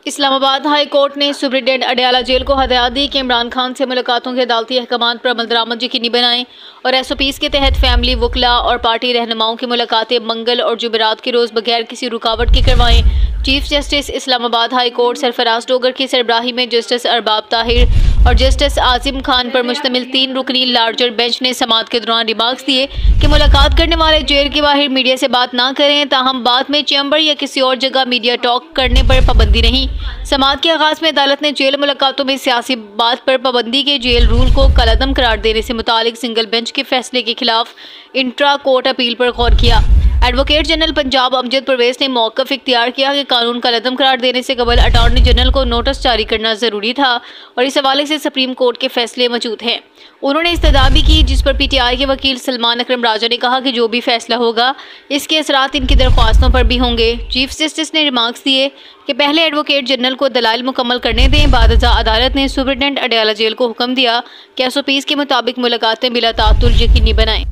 Islamabad high court ने superintendent Adiala jail को हदायत दी कि इमरान खान से मुलाकातों के अदालती अहकाम पर अमल दरामद यकीनी बनाएं और SOPs के तहत फैमिली, वकला और पार्टी रहनुमाओं की मुलाकातें मंगल और जुमेरात के रोज़ बगैर किसी रुकावट के करवाएं। Chief justice Islamabad high court Sarfaraz Dogar की सरबराही में जस्टिस अरबाब ताहिर और जस्टिस आजिम खान पर मुश्तमिल 3 रुकनी लार्जर बेंच ने समाअत के दौरान रिमार्क्स दिए कि मुलाकात करने वाले जेल के बाहर मीडिया से बात ना करें, ताहम बाद में चैम्बर या किसी और जगह मीडिया टॉक करने पर पाबंदी नहीं। समाअत के आगाज में अदालत ने जेल मुलाकातों में सियासी बात पर पाबंदी के जेल रूल को कलअदम करार देने से मुतालिक सिंगल बेंच के फैसले के खिलाफ इंट्रा कोर्ट अपील पर गौर किया। एडवोकेट जनरल पंजाब अमजद परवेज ने मौक़िफ़ इख्तियार किया कि कानून कलअदम करार देने से कबल अटॉर्नी जनरल को नोटिस जारी करना ज़रूरी था और इस हवाले से सुप्रीम कोर्ट के फैसले मौजूद हैं। उन्होंने इस्तदा भी की, जिस पर PTI के वकील सलमान अकरम राजा ने कहा कि जो भी फैसला होगा इसके असरात इनकी दरख्वास्तों पर भी होंगे। चीफ जस्टिस ने रिमार्क्स दिए कि पहले एडवोकेट जनरल को दलाइल मुकम्मल करने दें। बाद अदालत ने सुप्रीटेंडेंट अडयाला जेल को हुक्म दिया कि SOPs के मुताबिक मुलाकातें बिला तातुल यकीनी बनाएं।